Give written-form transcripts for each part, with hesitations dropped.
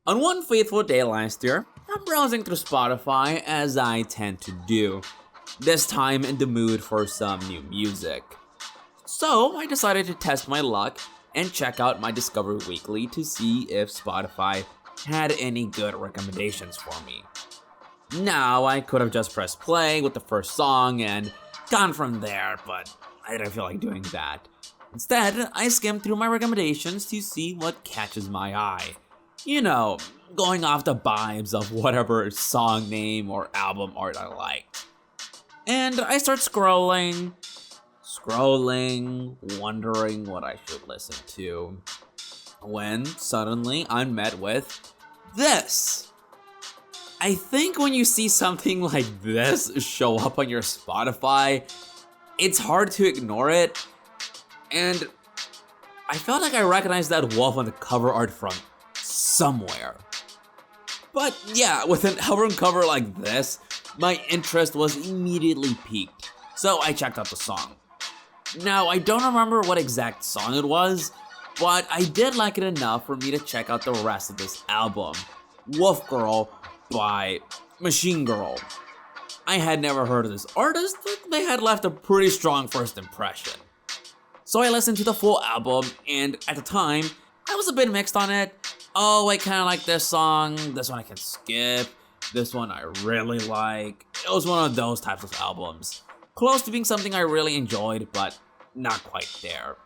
On one fateful day last year, I'm browsing through Spotify as I tend to do, this time in the mood for some new music. So I decided to test my luck and check out my Discover Weekly to see if Spotify had any good recommendations for me. Now, I could have just pressed play with the first song and gone from there, but I didn't feel like doing that. Instead, I skimmed through my recommendations to see what catches my eye. You know, going off the vibes of whatever song name or album art I like. And I start scrolling, wondering what I should listen to, when suddenly I'm met with this. I think when you see something like this show up on your Spotify, it's hard to ignore it, and I felt like I recognized that wolf on the cover art from somewhere. But yeah, with an album cover like this, my interest was immediately piqued, so I checked out the song. Now, I don't remember what exact song it was, but I did like it enough for me to check out the rest of this album, Wolf Girl by Machine Girl. I had never heard of this artist, but they had left a pretty strong first impression. So I listened to the full album, and at the time, I was a bit mixed on it. Oh, I kinda like this song, this one I can skip, this one I really like. It was one of those types of albums. Close to being something I really enjoyed, but not quite there.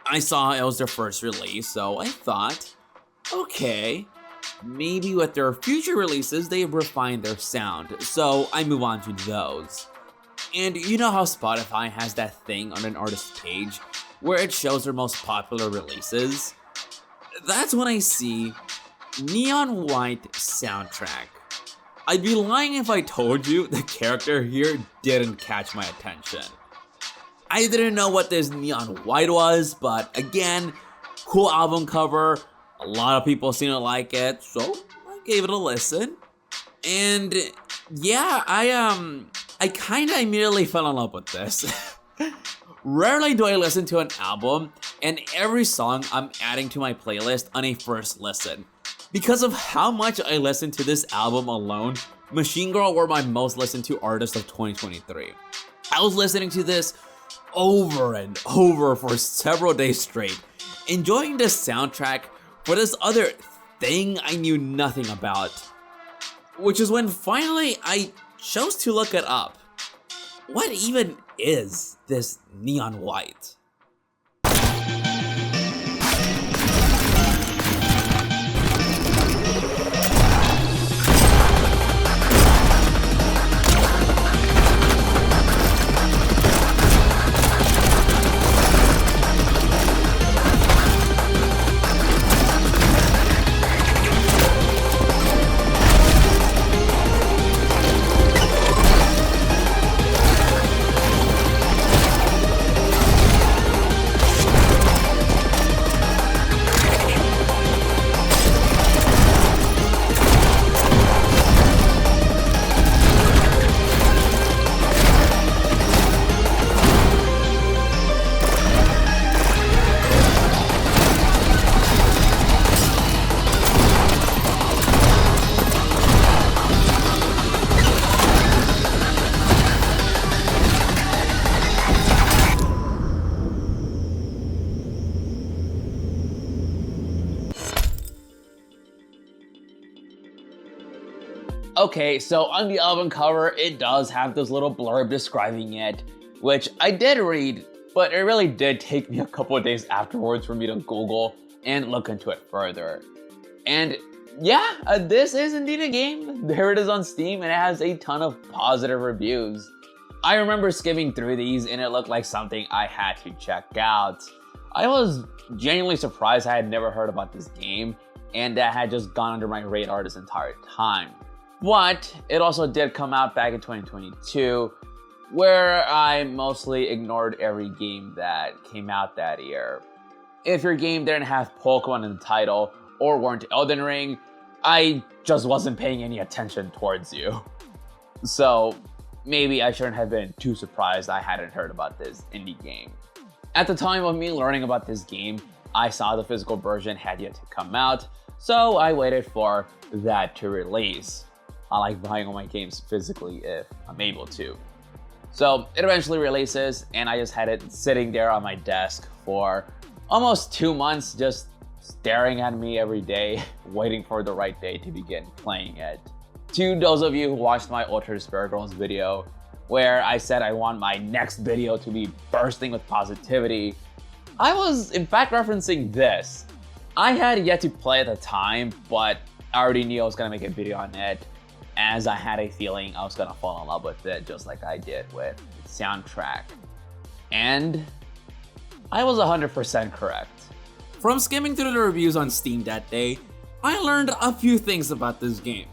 I saw it was their first release, so I thought, okay, maybe with their future releases, they refine their sound, so I move on to those. And you know how Spotify has that thing on an artist's page where it shows their most popular releases? That's when I see Neon White soundtrack. I'd be lying if I told you the character here didn't catch my attention. I didn't know what this Neon White was, but again, cool album cover. A lot of people seem to like it, so I gave it a listen. And yeah, I kinda immediately fell in love with this. Rarely do I listen to an album, and every song I'm adding to my playlist on a first listen. Because of how much I listened to this album alone, Machine Girl were my most listened to artist of 2023. I was listening to this over and over for several days straight, enjoying this soundtrack for this other thing I knew nothing about. Which is when finally I chose to look it up. What even is this Neon White? Okay, so on the album cover, it does have this little blurb describing it, which I did read, but it really did take me a couple of days afterwards for me to Google and look into it further. And yeah, this is indeed a game. There it is on Steam, and it has a ton of positive reviews. I remember skimming through these, and it looked like something I had to check out. I was genuinely surprised I had never heard about this game, and that had just gone under my radar this entire time. But it also did come out back in 2022, where I mostly ignored every game that came out that year. If your game didn't have Pokemon in the title or weren't Elden Ring, I just wasn't paying any attention towards you. So maybe I shouldn't have been too surprised I hadn't heard about this indie game. At the time of me learning about this game, I saw the physical version had yet to come out. So I waited for that to release. I like buying all my games physically if I'm able to. So it eventually releases, and I just had it sitting there on my desk for almost 2 months, just staring at me every day, waiting for the right day to begin playing it. To those of you who watched my Ultra Despair Girls video, where I said I want my next video to be bursting with positivity, I was in fact referencing this. I had yet to play at the time, but I already knew I was gonna make a video on it, as I had a feeling I was gonna fall in love with it just like I did with the soundtrack. And I was 100% correct. From skimming through the reviews on Steam that day, I learned a few things about this game.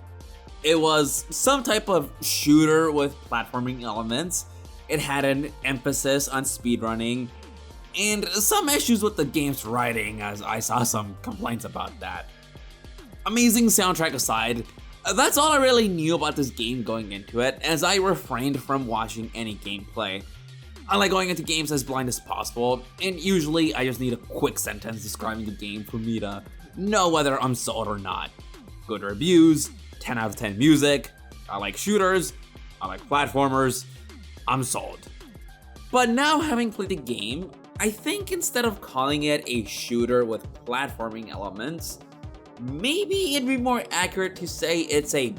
It was some type of shooter with platforming elements. It had an emphasis on speedrunning, and some issues with the game's writing, as I saw some complaints about that. Amazing soundtrack aside, that's all I really knew about this game going into it, as I refrained from watching any gameplay. I like going into games as blind as possible, and usually I just need a quick sentence describing the game for me to know whether I'm sold or not. Good reviews, 10 out of 10 music, I like shooters, I like platformers, I'm sold. But now having played the game, I think instead of calling it a shooter with platforming elements, maybe it'd be more accurate to say it's a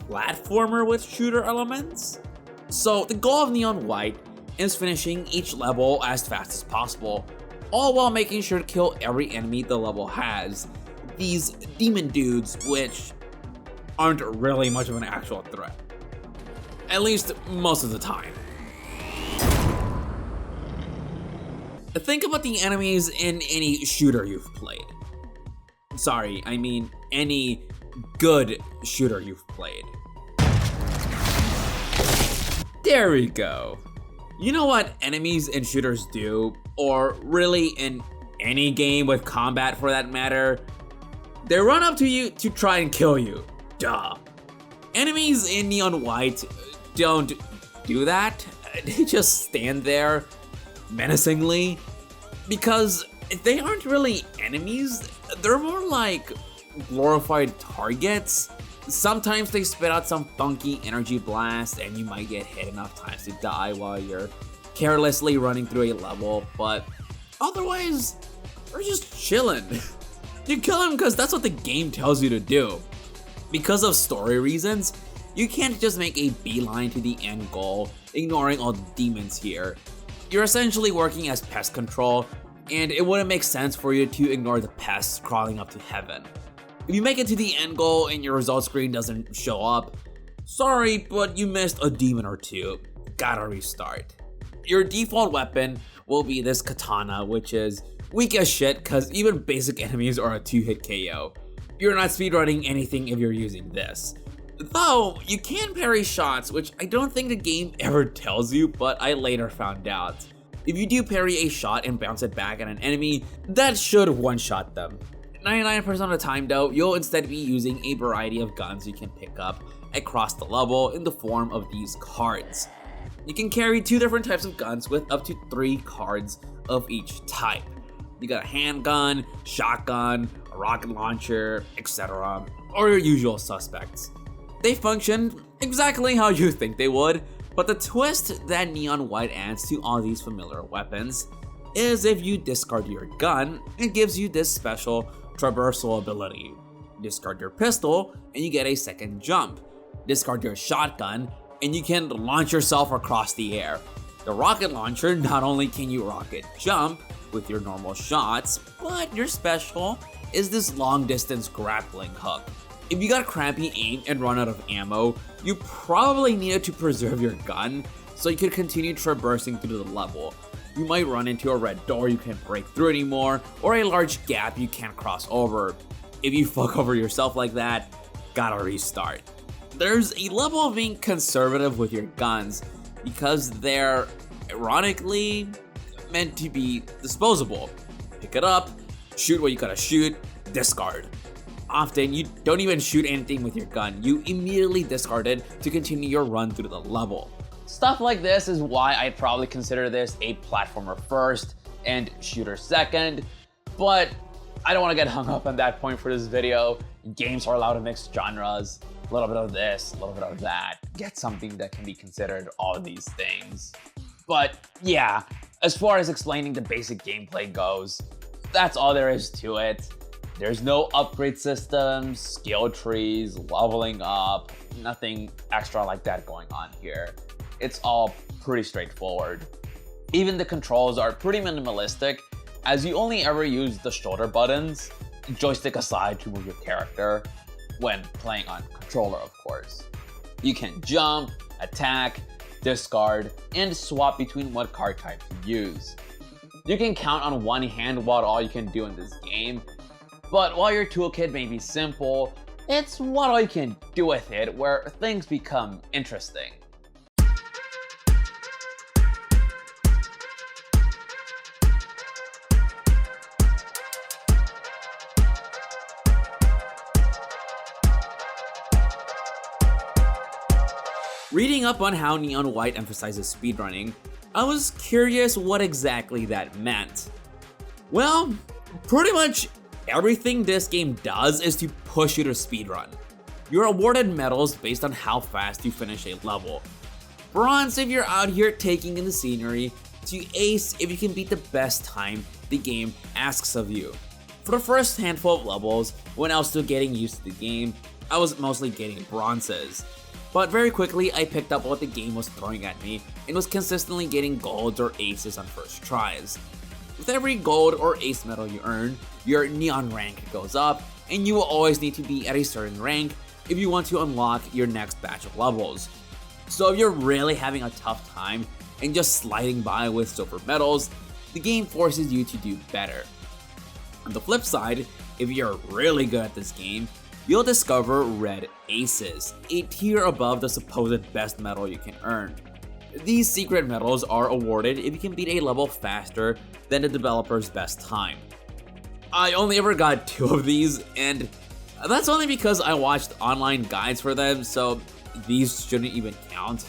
platformer with shooter elements. So the goal of Neon White is finishing each level as fast as possible, all while making sure to kill every enemy the level has. These demon dudes, which aren't really much of an actual threat. At least most of the time. Think about the enemies in any shooter you've played. Sorry, I mean any good shooter you've played. There we go. You know what enemies in shooters do, or really in any game with combat for that matter? They run up to you to try and kill you. Duh. Enemies in Neon White don't do that. They just stand there menacingly, because they aren't really enemies. They're more like glorified targets. Sometimes they spit out some funky energy blast and you might get hit enough times to die while you're carelessly running through a level, but otherwise, they're just chilling. You kill them because that's what the game tells you to do. Because of story reasons, you can't just make a beeline to the end goal, ignoring all the demons here. You're essentially working as pest control, and it wouldn't make sense for you to ignore the pests crawling up to heaven. If you make it to the end goal and your result screen doesn't show up, sorry, but you missed a demon or two. Gotta restart. Your default weapon will be this katana, which is weak as shit cause even basic enemies are a 2-hit KO. You're not speedrunning anything if you're using this. Though, you can parry shots, which I don't think the game ever tells you, but I later found out. If you do parry a shot and bounce it back at an enemy, that should one-shot them. 99% of the time though, you'll instead be using a variety of guns you can pick up across the level in the form of these cards. You can carry 2 different types of guns with up to 3 cards of each type. You got a handgun, shotgun, a rocket launcher, etc., or your usual suspects. They function exactly how you think they would, but the twist that Neon White adds to all these familiar weapons is if you discard your gun, it gives you this special traversal ability. Discard your pistol, and you get a second jump. Discard your shotgun, and you can launch yourself across the air. The rocket launcher, not only can you rocket jump with your normal shots, but your special is this long distance grappling hook. If you got crappy aim and run out of ammo, you probably needed to preserve your gun so you could continue traversing through the level. You might run into a red door you can't break through anymore, or a large gap you can't cross over. If you fuck over yourself like that, gotta restart. There's a level of being conservative with your guns because they're, ironically, meant to be disposable. Pick it up, shoot what you gotta shoot, discard. Often, you don't even shoot anything with your gun, you immediately discard it to continue your run through the level. Stuff like this is why I'd probably consider this a platformer first and shooter second, but I don't want to get hung up on that point for this video. Games are allowed to mix genres, a little bit of this, a little bit of that. Get something that can be considered all of these things. But yeah, as far as explaining the basic gameplay goes, that's all there is to it. There's no upgrade systems, skill trees, leveling up, nothing extra like that going on here. It's all pretty straightforward. Even the controls are pretty minimalistic, as you only ever use the shoulder buttons, joystick aside, to move your character, when playing on controller, of course. You can jump, attack, discard, and swap between what card type you use. You can count on one hand what all you can do in this game, but while your toolkit may be simple, it's what all you can do with it where things become interesting. Reading up on how Neon White emphasizes speedrunning, I was curious what exactly that meant. Well, pretty much everything this game does is to push you to speedrun. You're awarded medals based on how fast you finish a level. Bronze if you're out here taking in the scenery, to ace if you can beat the best time the game asks of you. For the first handful of levels, when I was still getting used to the game, I was mostly getting bronzes. But very quickly, I picked up what the game was throwing at me and was consistently getting golds or aces on first tries. With every gold or ace medal you earn, your neon rank goes up, and you will always need to be at a certain rank if you want to unlock your next batch of levels. So if you're really having a tough time and just sliding by with silver medals, the game forces you to do better. On the flip side, if you're really good at this game, you'll discover red aces, a tier above the supposed best medal you can earn. These secret medals are awarded if you can beat a level faster than the developer's best time. I only ever got 2 of these, and that's only because I watched online guides for them, so these shouldn't even count.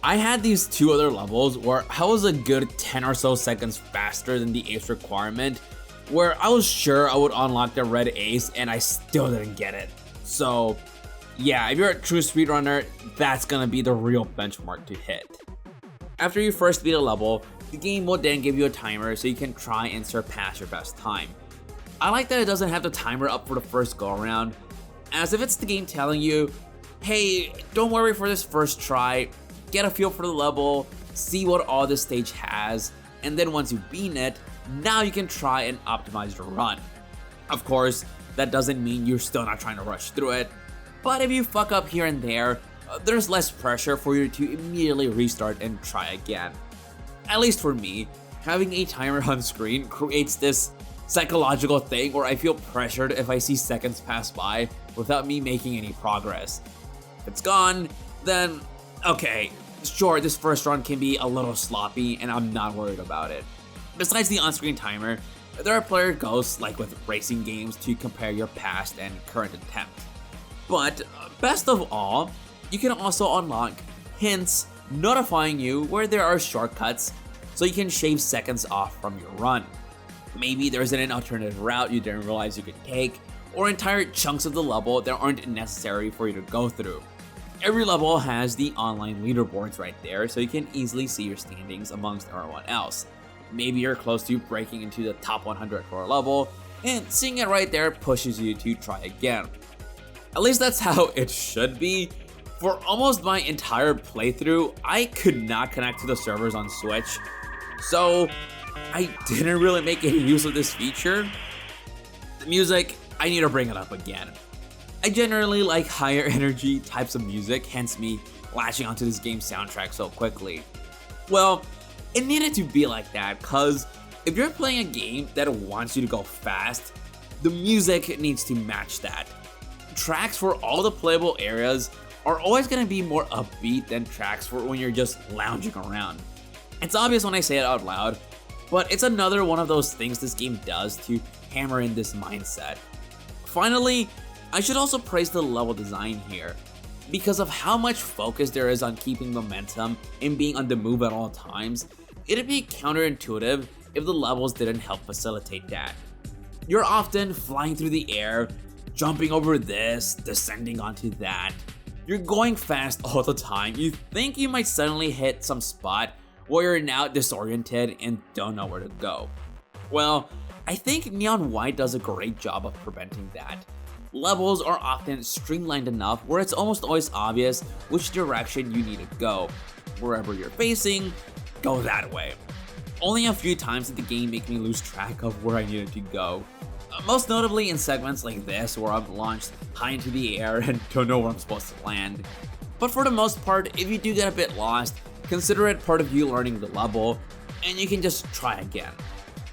I had these 2 other levels where I was a good 10 or so seconds faster than the ace requirement, where I was sure I would unlock the red ace and I still didn't get it. So yeah, if you're a true speedrunner, that's gonna be the real benchmark to hit. After you first beat a level, the game will then give you a timer so you can try and surpass your best time. I like that it doesn't have the timer up for the first go around, as if it's the game telling you, hey, don't worry for this first try, get a feel for the level, see what all this stage has, and then once you've beaten it, now you can try and optimize your run. Of course, that doesn't mean you're still not trying to rush through it, but if you fuck up here and there, there's less pressure for you to immediately restart and try again. At least for me, having a timer on screen creates this psychological thing where I feel pressured if I see seconds pass by without me making any progress. If it's gone, then okay, sure, this first run can be a little sloppy and I'm not worried about it. Besides the on-screen timer, there are player ghosts like with racing games to compare your past and current attempt. But best of all, you can also unlock hints notifying you where there are shortcuts so you can shave seconds off from your run. Maybe there's an alternative route you didn't realize you could take, or entire chunks of the level that aren't necessary for you to go through. Every level has the online leaderboards right there so you can easily see your standings amongst everyone else. Maybe you're close to breaking into the top 100 for a level, and seeing it right there pushes you to try again. At least that's how it should be. For almost my entire playthrough, I could not connect to the servers on Switch, so I didn't really make any use of this feature. The music, I need to bring it up again. I generally like higher energy types of music, hence me latching onto this game's soundtrack so quickly. Well, it needed to be like that, cause if you're playing a game that wants you to go fast, the music needs to match that. Tracks for all the playable areas are always gonna be more upbeat than tracks for when you're just lounging around. It's obvious when I say it out loud, but it's another one of those things this game does to hammer in this mindset. Finally, I should also praise the level design here. Because of how much focus there is on keeping momentum and being on the move at all times, it'd be counterintuitive if the levels didn't help facilitate that. You're often flying through the air, jumping over this, descending onto that. You're going fast all the time. You think you might suddenly hit some spot where you're now disoriented and don't know where to go. Well, I think Neon White does a great job of preventing that. Levels are often streamlined enough where it's almost always obvious which direction you need to go. Wherever you're facing, go that way. Only a few times did the game make me lose track of where I needed to go. Most notably in segments like this where I'm launched high into the air and don't know where I'm supposed to land. But for the most part, if you do get a bit lost, consider it part of you learning the level, and you can just try again.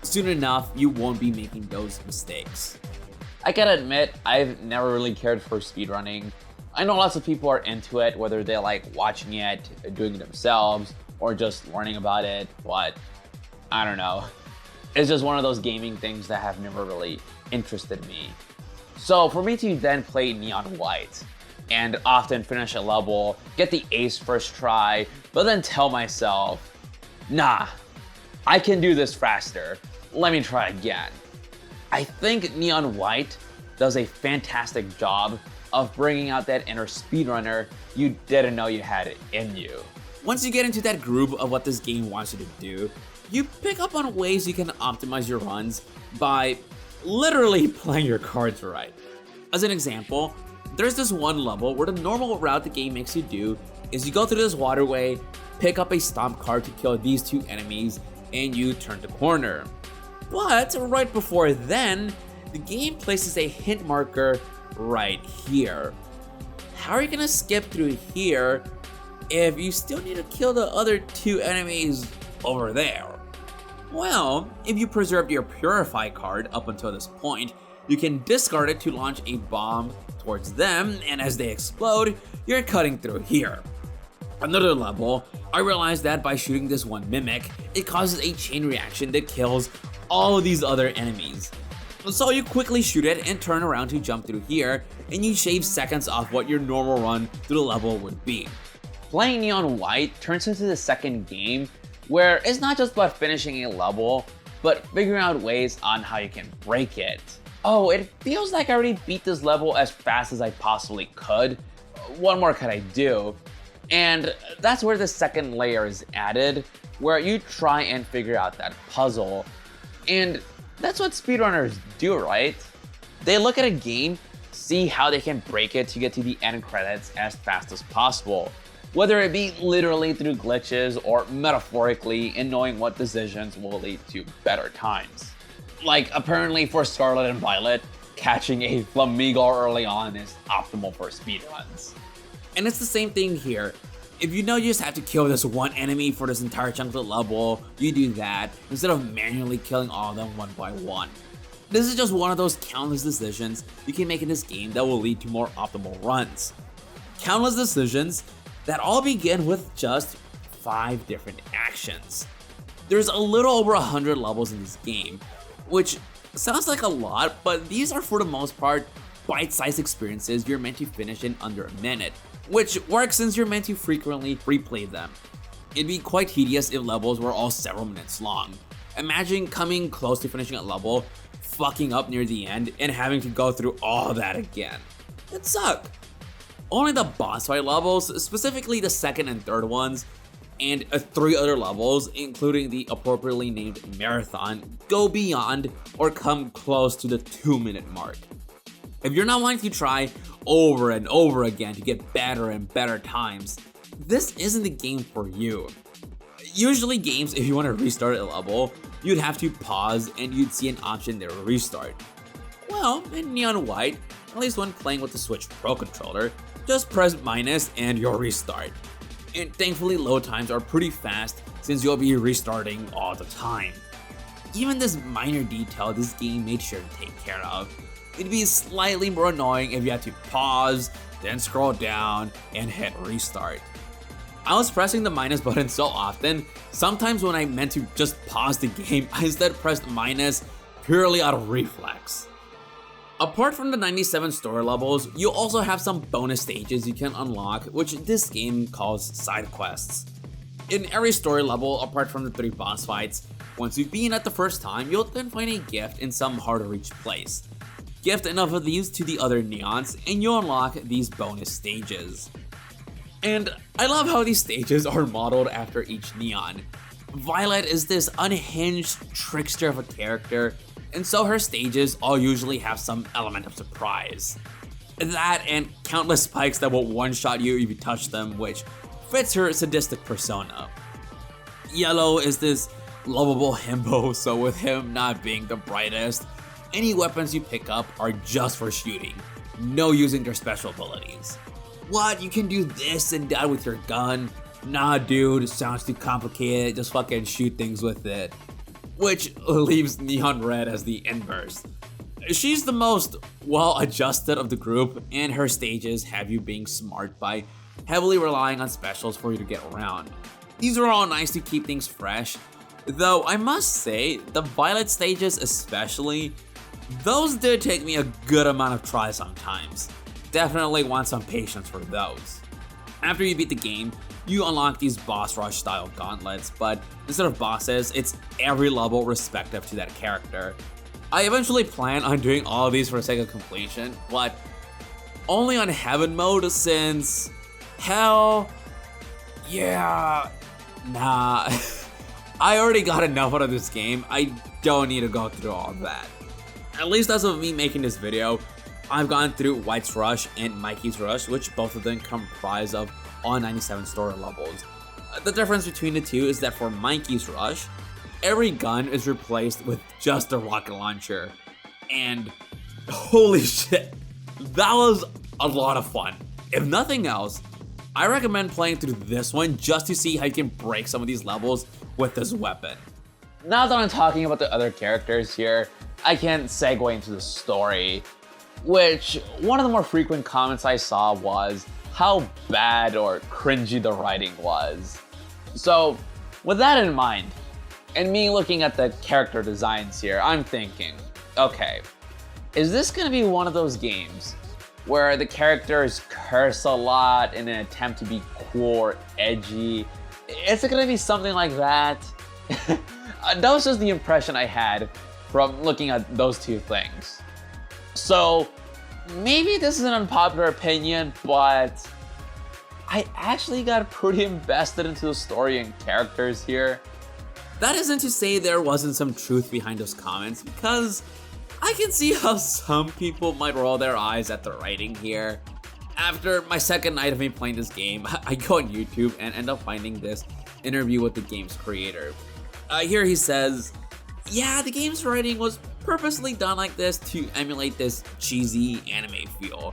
Soon enough, you won't be making those mistakes. I gotta admit, I've never really cared for speedrunning. I know lots of people are into it, whether they like watching it, doing it themselves, or just learning about it, but I don't know. It's just one of those gaming things that have never really interested me. So for me to then play Neon White, and often finish a level, get the ace first try, but then tell myself, nah, I can do this faster, let me try again. I think Neon White does a fantastic job of bringing out that inner speedrunner you didn't know you had it in you. Once you get into that groove of what this game wants you to do, you pick up on ways you can optimize your runs by literally playing your cards right. As an example, there's this one level where the normal route the game makes you do is you go through this waterway, pick up a stomp card to kill these two enemies, and you turn the corner. But right before then, the game places a hint marker right here. How are you gonna skip through here if you still need to kill the other two enemies over there? Well, if you preserved your Purify card up until this point, you can discard it to launch a bomb towards them, and as they explode, you're cutting through here. Another level, I realized that by shooting this one mimic, it causes a chain reaction that kills all of these other enemies. So you quickly shoot it and turn around to jump through here, and you shave seconds off what your normal run through the level would be. Playing Neon White turns into the second game where it's not just about finishing a level, but figuring out ways on how you can break it. Oh, it feels like I already beat this level as fast as I possibly could. What more could I do? And that's where the second layer is added, where you try and figure out that puzzle. And that's what speedrunners do, right? They look at a game, see how they can break it to get to the end credits as fast as possible. Whether it be literally through glitches or metaphorically in knowing what decisions will lead to better times. Like apparently for Scarlet and Violet, catching a flamingo early on is optimal for speedruns. And it's the same thing here. If you know you just have to kill this one enemy for this entire chunk of the level, you do that instead of manually killing all of them one by one. This is just one of those countless decisions you can make in this game that will lead to more optimal runs. Countless decisions that all begin with just 5 different actions. There's a little over 100 levels in this game, which sounds like a lot, but these are for the most part bite-sized experiences you're meant to finish in under a minute, which works since you're meant to frequently replay them. It'd be quite tedious if levels were all several minutes long. Imagine coming close to finishing a level, fucking up near the end, and having to go through all that again. It'd suck. Only the boss fight levels, specifically the second and third ones, and 3 other levels, including the appropriately named Marathon, go beyond or come close to the 2-minute mark. If you're not wanting to try over and over again to get better and better times, this isn't the game for you. Usually games, if you want to restart a level, you'd have to pause and you'd see an option there to restart. Well, in Neon White, at least when playing with the Switch Pro controller, just press minus and you'll restart. And thankfully load times are pretty fast since you'll be restarting all the time. Even this minor detail this game made sure to take care of. It'd be slightly more annoying if you had to pause, then scroll down, and hit restart. I was pressing the minus button so often, sometimes when I meant to just pause the game, I instead pressed minus purely out of reflex. Apart from the 97 story levels, you also have some bonus stages you can unlock, which this game calls side quests. In every story level, apart from the 3 boss fights, Once you've beaten it the first time, you'll then find a gift in some hard to reach place. Gift enough of these to the other neons and you'll unlock these bonus stages. And I love how these stages are modeled after each neon. Violet is this unhinged trickster of a character, and so her stages all usually have some element of surprise. That and countless spikes that will one-shot you if you touch them, which fits her sadistic persona. Yellow is this lovable himbo, so with him not being the brightest, any weapons you pick up are just for shooting, no using their special abilities. What, you can do this and that with your gun? Nah dude, it sounds too complicated, just fucking shoot things with it. Which leaves Neon Red as the inverse. She's the most well-adjusted of the group, and her stages have you being smart by heavily relying on specials for you to get around. These are all nice to keep things fresh, though I must say, the Violet stages especially, those did take me a good amount of try sometimes. Definitely want some patience for those. After you beat the game, you unlock these boss rush style gauntlets, but instead of bosses, it's every level respective to that character. I eventually plan on doing all of these for the sake of completion, but only on heaven mode since, hell, yeah, nah. I already got enough out of this game, I don't need to go through all of that. At least as of me making this video, I've gone through White's Rush and Mikey's Rush, which both of them comprise of all 97 story levels. The difference between the two is that for Mikey's Rush, every gun is replaced with just a rocket launcher. And holy shit, that was a lot of fun. If nothing else, I recommend playing through this one just to see how you can break some of these levels with this weapon. Now that I'm talking about the other characters here, I can segue into the story, which one of the more frequent comments I saw was how bad or cringy the writing was. So with that in mind, and me looking at the character designs here, I'm thinking, okay, is this gonna be one of those games where the characters curse a lot in an attempt to be cool or edgy? Is it gonna be something like that? That was just the impression I had from looking at those two things. So maybe this is an unpopular opinion, but I actually got pretty invested into the story and characters here. That isn't to say there wasn't some truth behind those comments, because I can see how some people might roll their eyes at the writing here. After my second night of me playing this game, I go on YouTube and end up finding this interview with the game's creator. Here he says, yeah, the game's writing was purposely done like this to emulate this cheesy anime feel.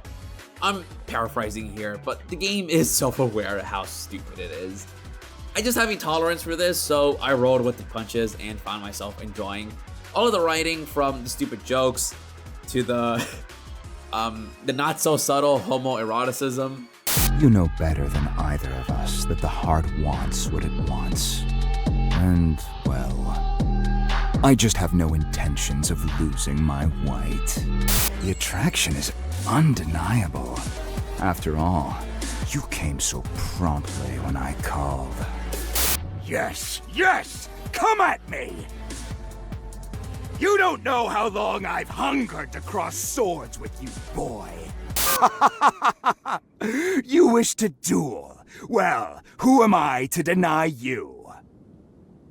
I'm paraphrasing here, but the game is self-aware of how stupid it is. I just have a tolerance for this, so I rolled with the punches and found myself enjoying all of the writing, from the stupid jokes to the not so subtle homoeroticism. You know better than either of us that the heart wants what it wants. And, well, I just have no intentions of losing my white. The attraction is undeniable. After all, you came so promptly when I called. Yes, yes! Come at me! You don't know how long I've hungered to cross swords with you, boy. You wish to duel? Well, who am I to deny you?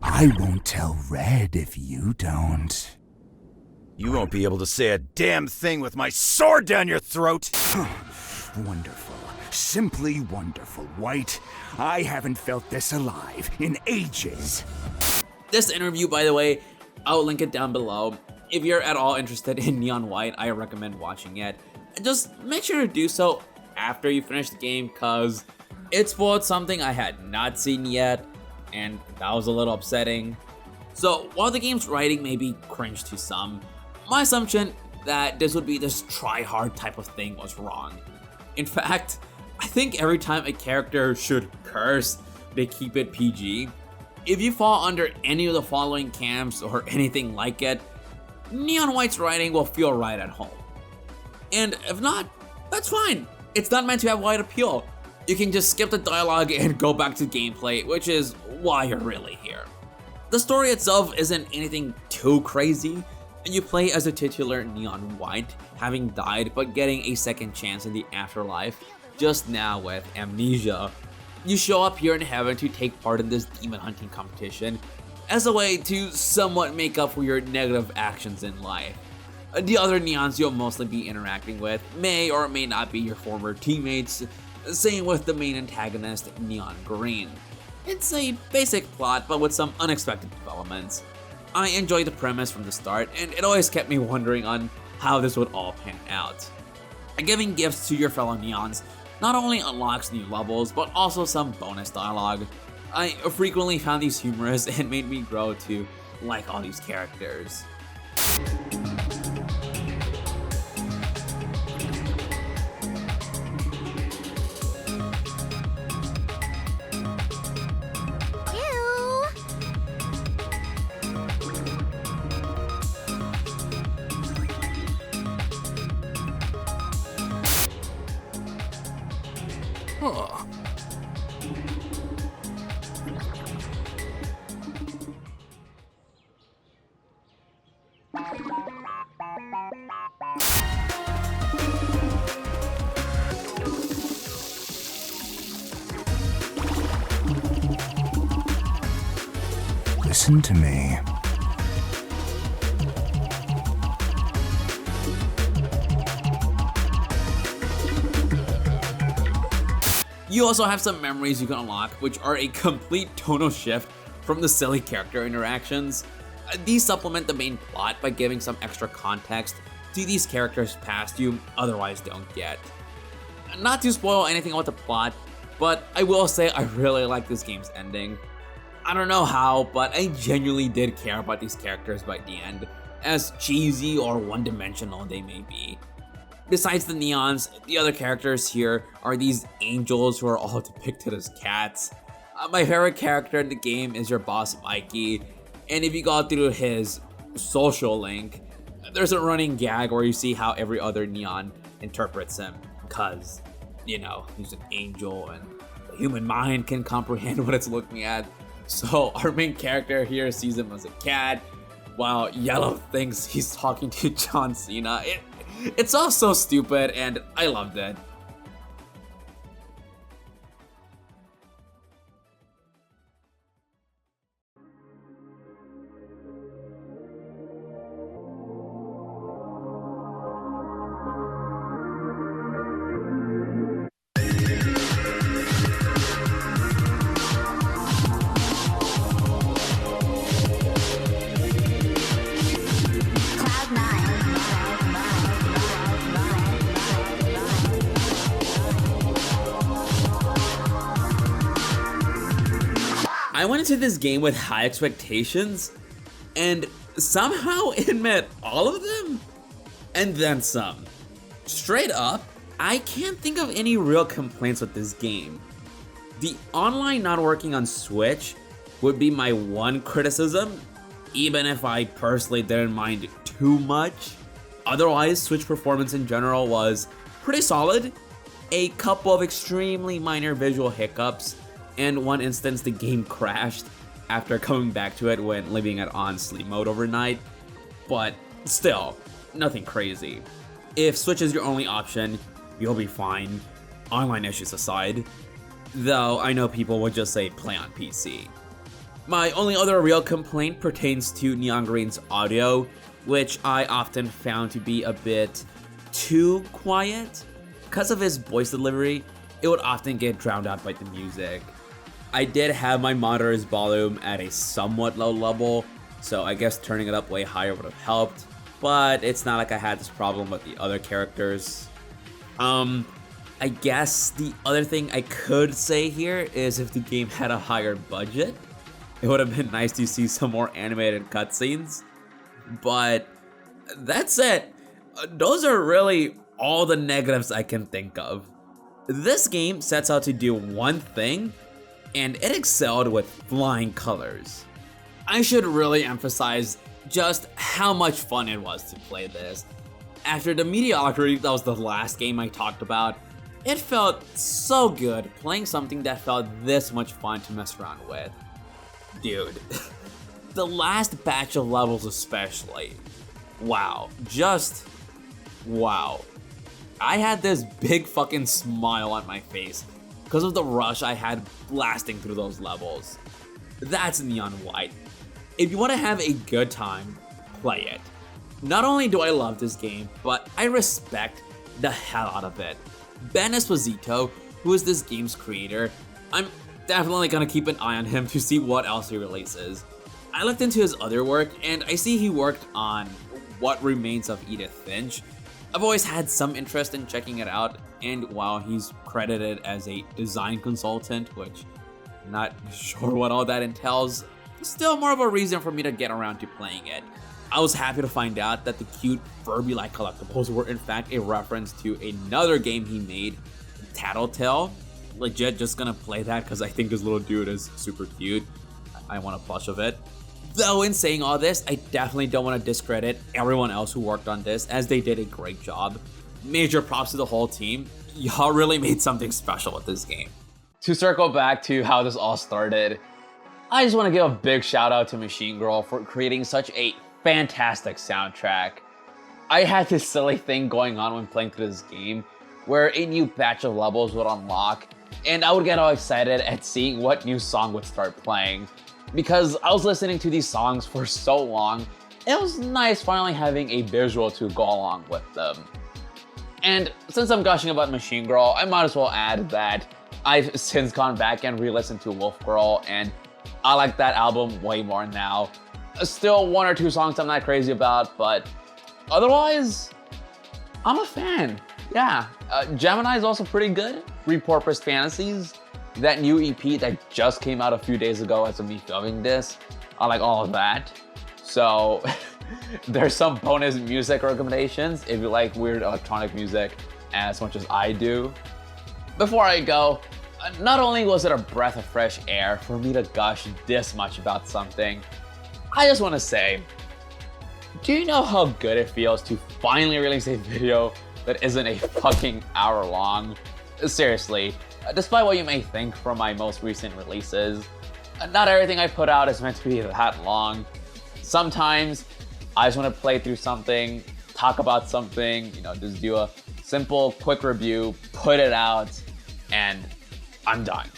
I won't tell Red if you don't. You won't be able to say a damn thing with my sword down your throat! Wonderful. Simply wonderful, White. I haven't felt this alive in ages. This interview, by the way, I'll link it down below. If you're at all interested in Neon White, I recommend watching it. Just make sure to do so after you finish the game, cause it spoiled something I had not seen yet, and that was a little upsetting. So while the game's writing may be cringe to some, my assumption that this would be this try-hard type of thing was wrong. In fact, I think every time a character should curse, they keep it PG. If you fall under any of the following camps or anything like it, Neon White's writing will feel right at home. And if not, that's fine. It's not meant to have wide appeal. You can just skip the dialogue and go back to gameplay, which is why you're really here. The story itself isn't anything too crazy, and you play as a titular Neon White, having died but getting a second chance in the afterlife, just now with amnesia. You show up here in heaven to take part in this demon hunting competition as a way to somewhat make up for your negative actions in life. The other Neons you'll mostly be interacting with may or may not be your former teammates, same with the main antagonist, Neon Green. It's a basic plot, but with some unexpected developments. I enjoyed the premise from the start, and it always kept me wondering on how this would all pan out. Giving gifts to your fellow Neons not only unlocks new levels, but also some bonus dialogue. I frequently found these humorous and made me grow to like all these characters. Huh. Listen to me. You also have some memories you can unlock, which are a complete tonal shift from the silly character interactions. These supplement the main plot by giving some extra context to these characters past you otherwise don't get. Not to spoil anything about the plot, but I will say I really like this game's ending. I don't know how, but I genuinely did care about these characters by the end, as cheesy or one-dimensional they may be. Besides the Neons, the other characters here are these angels who are all depicted as cats. My favorite character in the game is your boss Mikey, and if you go through his social link, there's a running gag where you see how every other Neon interprets him, because, you know, he's an angel and the human mind can comprehend what it's looking at. So our main character here sees him as a cat, while Yellow thinks he's talking to John Cena. It's all so stupid, and I loved it. I went into this game with high expectations, and somehow it met all of them, and then some. Straight up, I can't think of any real complaints with this game. The online not working on Switch would be my one criticism, even if I personally didn't mind too much. Otherwise, Switch performance in general was pretty solid. A couple of extremely minor visual hiccups, and one instance the game crashed after coming back to it when leaving it on sleep mode overnight, but still, nothing crazy. If Switch is your only option, you'll be fine, online issues aside, though I know people would just say play on PC. My only other real complaint pertains to Neon Green's audio, which I often found to be a bit too quiet. Because of his voice delivery, it would often get drowned out by the music. I did have my monitor's volume at a somewhat low level, so I guess turning it up way higher would have helped, but it's not like I had this problem with the other characters. I guess the other thing I could say here is if the game had a higher budget, it would have been nice to see some more animated cutscenes, but that's it. Those are really all the negatives I can think of. This game sets out to do one thing, and it excelled with flying colors. I should really emphasize just how much fun it was to play this. After the mediocrity that was the last game I talked about, it felt so good playing something that felt this much fun to mess around with. Dude, the last batch of levels especially. Wow, just wow. I had this big fucking smile on my face because of the rush I had blasting through those levels. That's Neon White. If you want to have a good time, play it. Not only do I love this game, but I respect the hell out of it. Ben Esposito, who is this game's creator, I'm definitely gonna keep an eye on him to see what else he releases. I looked into his other work and I see he worked on What Remains of Edith Finch. I've always had some interest in checking it out, and while he's credited as a design consultant, which I'm not sure what all that entails, still more of a reason for me to get around to playing it. I was happy to find out that the cute Furby-like collectibles were in fact a reference to another game he made, Tattletale. Legit just gonna play that because I think this little dude is super cute. I want a plush of it. Though in saying all this, I definitely don't want to discredit everyone else who worked on this, as they did a great job. Major props to the whole team. Y'all really made something special with this game. To circle back to how this all started, I just want to give a big shout out to Machine Girl for creating such a fantastic soundtrack. I had this silly thing going on when playing through this game where a new batch of levels would unlock, and I would get all excited at seeing what new song would start playing. Because I was listening to these songs for so long, it was nice finally having a visual to go along with them. And since I'm gushing about Machine Girl, I might as well add that I've since gone back and re-listened to Wolf Girl, and I like that album way more now. Still one or two songs I'm not crazy about, but otherwise, I'm a fan. Yeah, Gemini is also pretty good. Repurposed Fantasies, that new EP that just came out a few days ago as of me filming this, I like all of that. So there's some bonus music recommendations if you like weird electronic music as much as I do. Before I go, not only was it a breath of fresh air for me to gush this much about something, I just want to say, do you know how good it feels to finally release a video that isn't a fucking hour long? Seriously, despite what you may think from my most recent releases, not everything I put out is meant to be that long. Sometimes I just want to play through something, talk about something, just do a simple, quick review, put it out, and I'm done.